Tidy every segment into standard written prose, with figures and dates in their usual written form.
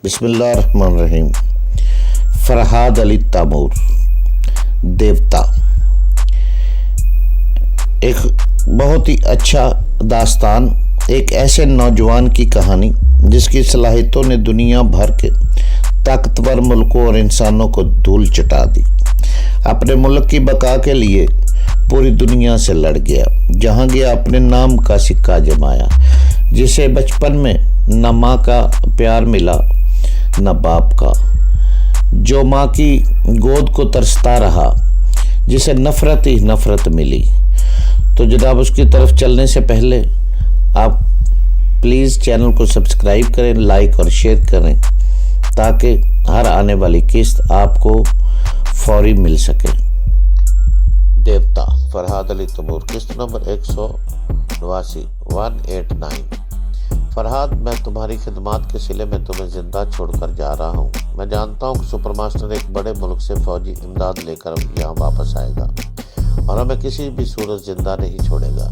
بسم اللہ الرحمن الرحیم۔ فرحاد علی تیمور، دیوتا، ایک بہت ہی اچھا داستان، ایک ایسے نوجوان کی کہانی جس کی صلاحیتوں نے دنیا بھر کے طاقتور ملکوں اور انسانوں کو دھول چٹا دی۔ اپنے ملک کی بقا کے لیے پوری دنیا سے لڑ گیا، جہاں گیا اپنے نام کا سکہ جمایا، جسے بچپن میں نہ ماں کا پیار ملا نہ باپ کا، جو ماں کی گود کو ترستا رہا، جسے نفرت ہی نفرت ملی۔ تو جناب اس کی طرف چلنے سے پہلے آپ پلیز چینل کو سبسکرائب کریں، لائک اور شیئر کریں تاکہ ہر آنے والی قسط آپ کو فوری مل سکے۔ دیوتا، فرحاد علی تیمور، قسط نمبر 189 189۔ فرحاد، میں تمہاری خدمات کے صلے میں تمہیں زندہ چھوڑ کر جا رہا ہوں۔ میں جانتا ہوں کہ سپر ماسٹر ایک بڑے ملک سے فوجی امداد لے کر یہاں واپس آئے گا اور ہمیں کسی بھی صورت زندہ نہیں چھوڑے گا۔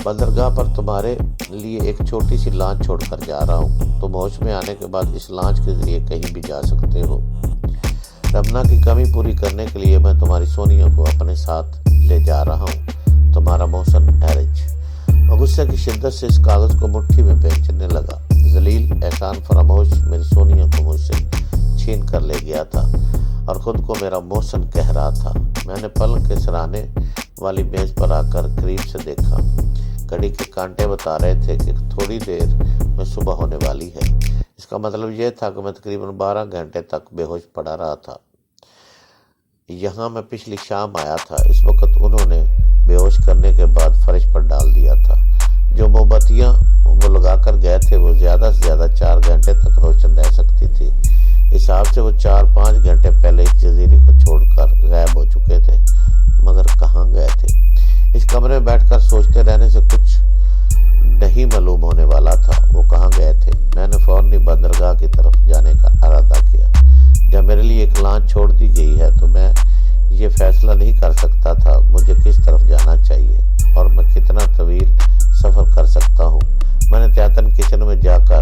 بندرگاہ پر تمہارے لیے ایک چھوٹی سی لانچ چھوڑ کر جا رہا ہوں۔ تم ہوش میں آنے کے بعد اس لانچ کے ذریعے کہیں بھی جا سکتے ہو۔ رمنا کی کمی پوری کرنے کے لیے میں تمہاری سونیا کو اپنے ساتھ لے جا رہا ہوں۔ تمہارا محسن ایرج۔ اور غصے کی شدت سے اس کاغذ کو مٹھی میں پھینچنے لگا۔ ذلیل احسان فراموش میری سونیا کو مجھ سے چھین کر لے گیا تھا اور خود کو میرا محسن کہہ رہا تھا۔ میں نے پلنگ کے سرانے والی میز پر آ کر قریب سے دیکھا۔ گھڑی کے کانٹے بتا رہے تھے کہ تھوڑی دیر میں صبح ہونے والی ہے۔ اس کا مطلب یہ تھا کہ میں تقریباً 12 گھنٹے تک بے ہوش پڑا رہا تھا۔ یہاں میں پچھلی شام آیا تھا۔ اس وقت انہوں نے بے ہوش کرنے کے بعد فرش پر ڈال دیا تھا۔ جو موم بتیاں وہ لگا کر گئے تھے وہ زیادہ سے زیادہ 4 گھنٹے تک روشن رہ سکتی تھی۔ حساب سے وہ 4-5 گھنٹے پہلے اس جزیرے کو چھوڑ کر غائب ہو چکے تھے، مگر کہاں گئے تھے؟ اس کمرے میں بیٹھ کر سوچتے رہنے سے کچھ نہیں معلوم ہونے والا تھا۔ وہ کہاں گئے تھے؟ میں نے فوراً بندرگاہ کی طرف جانے کا ارادہ کیا۔ جب میرے لیے ایک لانچ چھوڑ دی گئی ہے تو میں یہ فیصلہ نہیں کر سکتا تھا مجھے کس طرف جانا چاہیے اور میں کتنا طویل سفر کر سکتا ہوں۔ میں نے تیاتن کچن میں جا کر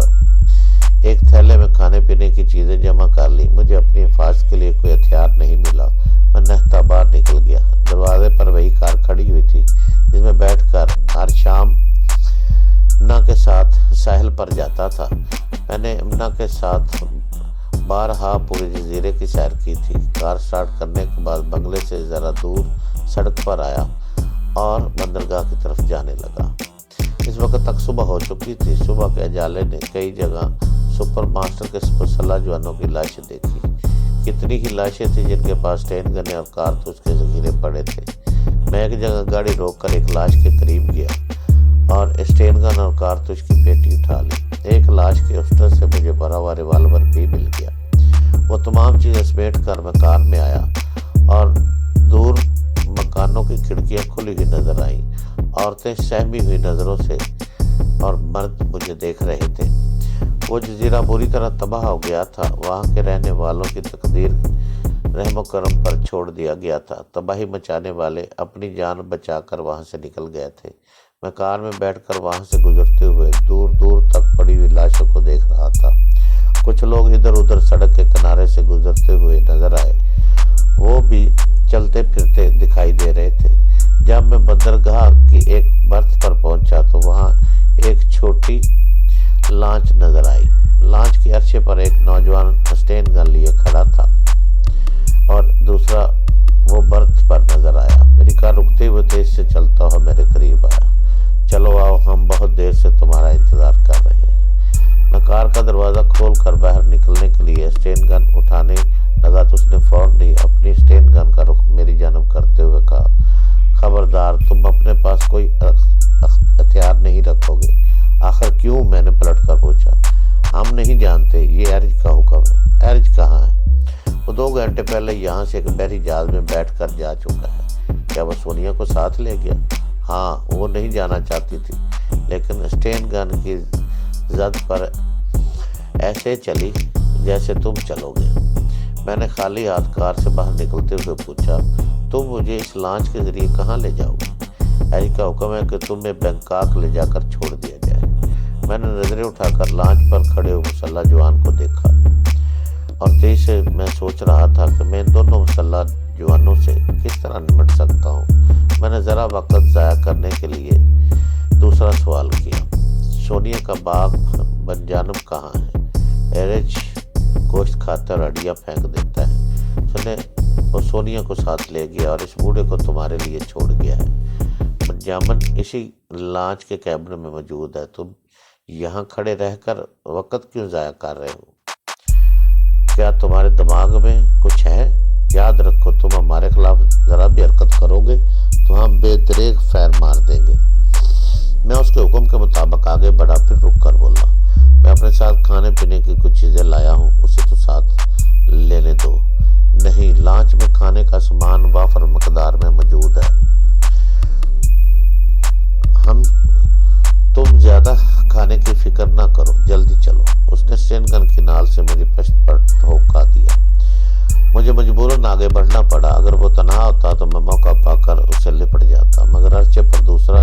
ایک تھیلے میں کھانے پینے کی چیزیں جمع کر لی۔ مجھے اپنی حفاظت کے لیے کوئی ہتھیار نہیں ملا۔ میں نہتا باہر نکل گیا۔ دروازے پر وہی کار کھڑی ہوئی تھی جس میں بیٹھ کر ہر شام امنا کے ساتھ ساحل پر جاتا تھا۔ میں نے امنا کے ساتھ بارہا پورے جزیرے کی سیر کی تھی۔ کار سٹارٹ کرنے کے بعد بنگلے سے ذرا دور سڑک پر آیا اور بندرگاہ کی طرف جانے لگا۔ اس وقت تک صبح ہو چکی تھی۔ صبح کے اجالے نے کئی جگہ سپر ماسٹر کے سپر جوانوں کی لاشیں دیکھی۔ کتنی ہی لاشیں تھیں جن کے پاس اسٹین گنیں اور کارتوس کے ذخیرے پڑے تھے۔ میں ایک جگہ گاڑی روک کر ایک لاش کے قریب گیا اور اسٹین گن اور کارتوس کی پیٹی اٹھا لی۔ ایک لاش کے اسٹر سے مجھے بھرا ہوا ریوالور بھی مل گیا۔ وہ تمام چیزیں سمیٹ کر میں کار میں آیا اور دور مکانوں کی کھڑکیاں کھلی ہوئی نظر آئیں۔ عورتیں سہمی ہوئی نظروں سے اور مرد مجھے دیکھ رہے تھے۔ وہ جزیرہ بری طرح تباہ ہو گیا تھا۔ وہاں کے رہنے والوں کی تقدیر رحم و کرم پر چھوڑ دیا گیا تھا۔ تباہی مچانے والے اپنی جان بچا کر وہاں سے نکل گئے تھے۔ میں کار میں بیٹھ کر وہاں سے گزرتے ہوئے دور دور تک پڑی ہوئی لاشوں کو دیکھ رہا تھا۔ کچھ لوگ ادھر ادھر سڑک کے کنارے سے گزرتے ہوئے نظر آئے، وہ بھی چلتے پھرتے دکھائی دے رہے تھے۔ جب میں بندرگاہ کی ایک برتھ پر پہنچا تو وہاں ایک چھوٹی لانچ نظر آئی۔ لانچ کے عرصے پر ایک نوجوان اسٹین گن لیے کھڑا تھا اور دوسرا وہ برتھ پر نظر آیا۔ میری کار رکتے ہوئے تیز سے چلتا ہوا میرے قریب آیا۔ چلو آؤ، ہم بہت دیر سے تمہارا انتظار کر رہے ہیں۔ میں کار کا دروازہ کھول کر باہر نکلنے کے لیے اسٹین گن اٹھانے لگا تو اس نے فوراً ہی اپنی اسٹین گن کا رخ میری جانب کرتے ہوئے کہا، خبردار، تم اپنے پاس کوئی ہتھیار نہیں رکھو گے۔ آخر کیوں؟ میں نے پلٹ کر پوچھا۔ ہم نہیں جانتے، یہ ایرج کا حکم ہے۔ ایرج کہاں ہے؟ وہ 2 گھنٹے پہلے یہاں سے ایک بحری جہاز میں بیٹھ کر جا چکا ہے۔ کیا وہ سونیا کو ساتھ لے گیا؟ ہاں، وہ نہیں جانا چاہتی تھی لیکن اسٹین گن کی زد پر ایسے چلی جیسے تم چلو گے۔ میں نے خالی ہاتھ کار سے باہر نکلتے ہوئے پوچھا، تم مجھے اس لانچ کے ذریعے کہاں لے جاؤ گے؟ ایرج کا حکم ہے کہ تمہیں بینکاک لے جا کر چھوڑ دیا جائے۔ میں نے نظریں اٹھا کر لانچ پر کھڑے ہوئے مسلح جوان کو دیکھا۔ اور تیز سے میں سوچ رہا تھا کہ میں ان دونوں مسلح جوانوں سے کس طرح نمٹ سکتا ہوں۔ میں نے ذرا وقت ضائع کرنے کے لیے دوسرا سوال کیا، سونیا کا باغ بنجانب کہاں ہے؟ ایرج گوشت کھاتا اور ہڈیاں پھینک دیتا ہے۔ وہ سونیا کو ساتھ لے گیا اور اس بوڑھے کو تمہارے لیے چھوڑ گیا ہے۔ بنجامن اسی لانچ کے کیبن میں موجود ہے۔ تم یہاں کھڑے رہ کر وقت کیوں ضائع کر رہے ہو؟ کیا تمہارے دماغ میں کچھ ہے؟ یاد رکھو، تم ہمارے خلاف ذرا بھی حرکت کرو گے تو ہم بے دریغ فیر مار دیں گے۔ میں اس کے حکم کے مطابق آگے بڑھا، پھر رک کر بولا، میں اپنے ساتھ کھانے پینے کی کچھ چیزیں لایا ہوں، اسے تو ساتھ لینے دو۔ نہیں، لانچ میں کھانے کا سامان وافر مقدار میں موجود ہے۔ تم زیادہ کھانے کی فکر نہ کرو، جلدی چلو۔ اس نے اسٹین گن کی نال سے میری پشت پر ٹھوکا دیا۔ مجھے مجبوراً آگے بڑھنا پڑا۔ اگر وہ تنہا ہوتا تو میں موقع پا کر اسے لپٹ جاتا، مگر عرصے پر دوسرا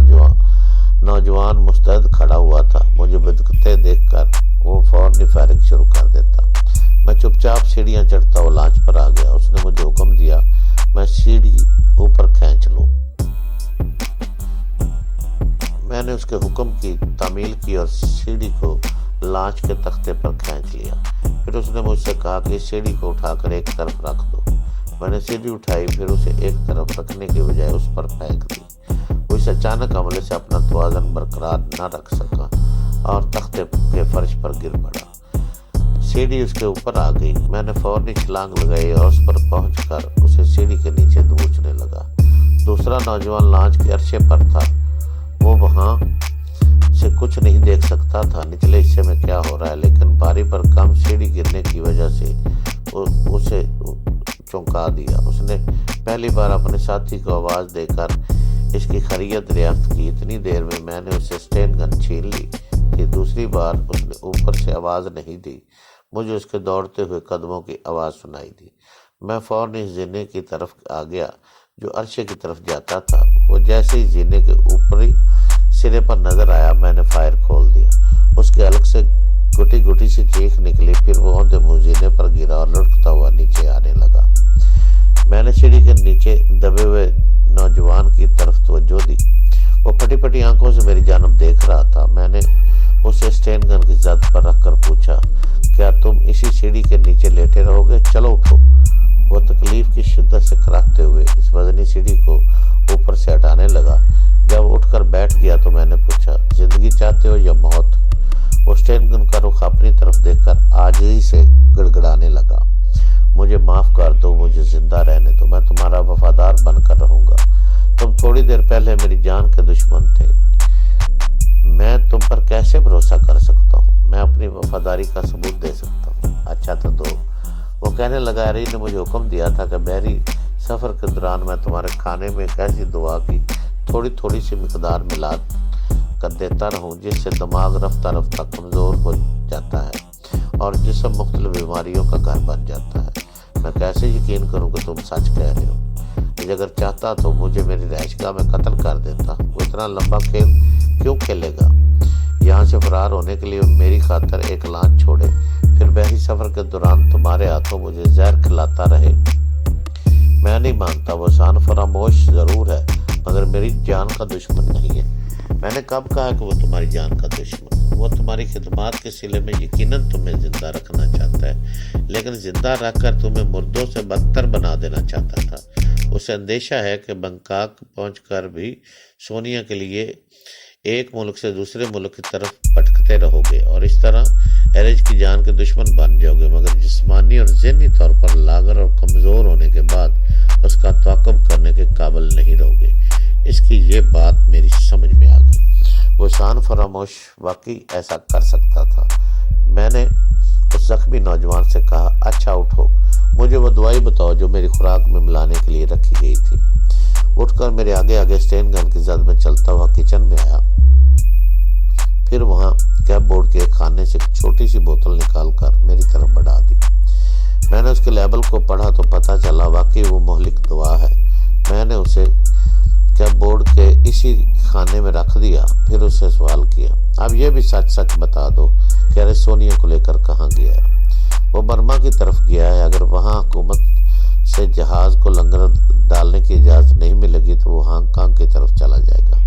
نوجوان مستعد کھڑا ہوا تھا۔ مجھے بدقتے دیکھ کر وہ فوراً فائرنگ شروع کر دیتا۔ میں چپ چاپ سیڑھیاں چڑھتا ہوا لانچ پر آ گیا۔ اس نے مجھے حکم دیا میں سیڑھی اوپر کھینچ لوں۔ میں نے اس کے حکم کی تعمیل کی اور سیڑھی کو لانچ کے تختے پر کھینچ لیا۔ پھر اس نے مجھ سے کہا کہ سیڑھی کو اٹھا کر ایک طرف رکھ دو۔ میں نے سیڑھی اٹھائی، پھر اسے ایک طرف رکھنے کے بجائے اس پر پھینک دی۔ وہ اس اچانک حملے سے اپنا توازن برقرار نہ رکھ سکا اور تختے کے فرش پر گر پڑا۔ سیڑھی اس کے اوپر آ گئی۔ میں نے فوراً چھلانگ لگائی اور اس پر پہنچ کر اسے سیڑھی کے نیچے دبوچنے لگا۔ دوسرا نوجوان لانچ کے عرصے پر تھا۔ وہ وہاں سے کچھ نہیں دیکھ سکتا تھا نچلے حصے میں کیا ہو رہا ہے، لیکن باری پر کم سیڑھی گرنے کی وجہ سے اسے چونکا دیا۔ اس نے پہلی بار اپنے ساتھی کو آواز دے کر اس کی خیریت دریافت کی۔ اتنی دیر میں نے اسے اسٹین گن چھین لی تھی۔ دوسری بار اس نے اوپر سے آواز نہیں دی۔ مجھے اس کے دوڑتے ہوئے قدموں کی آواز سنائی دی۔ میں فوراً اس زینے کی طرف آ گیا جو عرشے کی طرف جاتا تھا۔ وہ جیسے ہی زینے کے اوپری سرے پر نظر آیا، میں نے فائر کھول دیا۔ اس کے حلق سے گٹی گٹی سی چیخ نکلی، پھر وہ اوندے منہ زینے پر گرا اور لڑکتا ہوا نیچے آنے لگا۔ میں نے سیڑھی کے نیچے دبے ہوئے نوجوان کی طرف توجہ دی۔ وہ پھٹی پھٹی آنکھوں سے میری جانب دیکھ رہا تھا۔ میں نے اسے اسٹین گن کی زد پر رکھ کر پوچھا، کیا تم اسی سیڑھی کے نیچے لیٹے رہو گے؟ چلو اٹھو۔ وہ تکلیف کی شدت سے کراہتے ہوئے اس وزنی سیڑھی کو اوپر سے ہٹانے لگا۔ جب اٹھ کر بیٹھ گیا تو میں نے پوچھا، زندگی چاہتے ہو یا موت؟ وہ اسٹین گن کا رخ اپنی طرف دیکھ کر عاجزی سے گڑگڑانے لگا، مجھے معاف کر دو، مجھے زندہ رہنے دو، میں تمہارا وفادار بن کر رہوں گا۔ تم تھوڑی دیر پہلے میری جان کے دشمن تھے، میں تم پر کیسے بھروسہ کر سکتا ہوں؟ میں اپنی وفاداری کا ثبوت دے سکتا ہوں۔ اچھا تو دو۔ وہ کہنے لگا، علی نے مجھے حکم دیا تھا کہ بحری سفر کے دوران میں تمہارے کھانے میں ایک ایسی دوا کی تھوڑی تھوڑی سی مقدار ملا کر دیتا رہوں جس سے دماغ رفتہ رفتہ کمزور ہو جاتا ہے اور جسم مختلف بیماریوں کا گھر بن جاتا ہے۔ میں کیسے یقین کروں کہ تم سچ کہہ رہے ہو؟ کہ اگر چاہتا تو مجھے میری رہائش گاہ میں قتل کر دیتا۔ وہ اتنا لمبا کھیل کیوں کھیلے گا؟ یہاں سے فرار ہونے کے لیے میری خاطر ایک لانچ چھوڑے، پھر بحری سفر کے دوران تمہارے ہاتھوں مجھے زہر کھلاتا رہے۔ میں نہیں مانتا، وہ انسان فراموش ضرور ہے مگر میری جان کا دشمن نہیں ہے۔ میں نے کب کہا کہ وہ تمہاری جان کا دشمن ہے؟ وہ تمہاری خدمات کے صلے میں یقیناً تمہیں زندہ رکھنا چاہتا ہے، لیکن زندہ رکھ کر تمہیں مردوں سے بدتر بنا دینا چاہتا تھا۔ اسے اندیشہ ہے کہ بنکاک پہنچ کر بھی سونیا کے لیے ایک ملک سے دوسرے ملک کی طرف بھٹکتے رہو گے اور اس طرح ایرج کی جان کے دشمن بن جاؤ گے، مگر جسمانی اور ذہنی طور پر لاغر اور کمزور ہونے کے بعد اس کا تعاقب کرنے کے قابل نہیں رہو گے۔ اس کی یہ بات میری سمجھ میں آ گئی۔ وہ شان فراموش واقعی ایسا کر سکتا تھا۔ میں نے اس زخمی نوجوان سے کہا، اچھا اٹھو، مجھے وہ دوائی بتاؤ جو میری خوراک میں ملانے کے لیے رکھی گئی تھی۔ اٹھ کر میرے آگے آگے اسٹین گن کی زد میں چلتا ہوا کچن میں آیا، پھر وہاں کیپ بورڈ کے ایک خانے سے ایک چھوٹی سی بوتل نکال کر میری طرف بڑھا دی۔ میں نے اس کے لیبل کو پڑھا تو پتہ چلا واقعی وہ مہلک دوا ہے۔ میں نے اسے کیپ بورڈ کے اسی خانے میں رکھ دیا، پھر اس سے سوال کیا، اب یہ بھی سچ سچ بتا دو کہ ارے سونیا کو لے کر کہاں گیا ہے؟ وہ برما کی طرف گیا ہے، اگر وہاں حکومت سے جہاز کو لنگر ڈالنے کی اجازت نہیں ملے گی تو وہ ہانگ کانگ کی طرف چلا جائے گا۔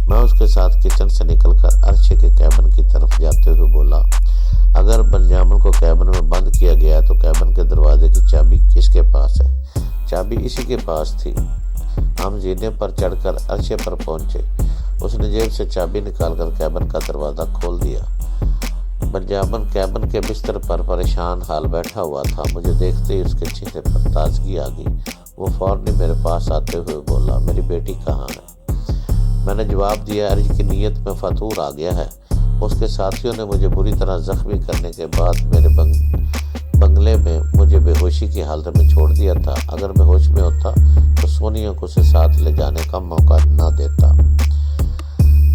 میں اس کے ساتھ کچن سے نکل کر عرشے کے کیبن کی طرف جاتے ہوئے بولا، اگر بنجامن کو کیبن میں بند کیا گیا تو کیبن کے دروازے کی چابی کس کے پاس ہے؟ چابی اسی کے پاس تھی۔ ہم زینے پر چڑھ کر عرشے پر پہنچے۔ اس نے جیب سے چابی نکال کر کیبن کا دروازہ کھول دیا۔ بنجامن کیبن کے بستر پر پریشان حال بیٹھا ہوا تھا۔ مجھے دیکھتے ہی اس کے چہرے پر تازگی آ گئی۔ وہ فوراً میرے پاس آتے ہوئے بولا، میری بیٹی کہاں ہے؟ میں نے جواب دیا، ارج کی نیت میں فطور آ گیا ہے۔ اس کے ساتھیوں نے مجھے بری طرح زخمی کرنے کے بعد میرے بنگلے میں مجھے بے ہوشی کی حالت میں چھوڑ دیا تھا۔ اگر میں ہوش میں ہوتا تو سونیا کو اسے ساتھ لے جانے کا موقع نہ دیتا۔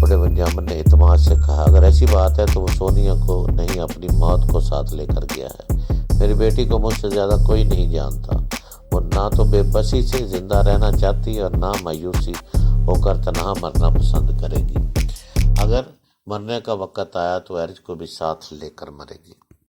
بڑے بنجامن نے اعتماد سے کہا، اگر ایسی بات ہے تو وہ سونیا کو نہیں اپنی موت کو ساتھ لے کر گیا ہے۔ میری بیٹی کو مجھ سے زیادہ کوئی نہیں جانتا۔ وہ نہ تو بے بسی سے زندہ رہنا چاہتی اور نہ مایوسی ہو کر تنہا مرنا پسند کرے گی۔ اگر مرنے کا وقت آیا تو ارج کو بھی ساتھ لے کر مرے گی۔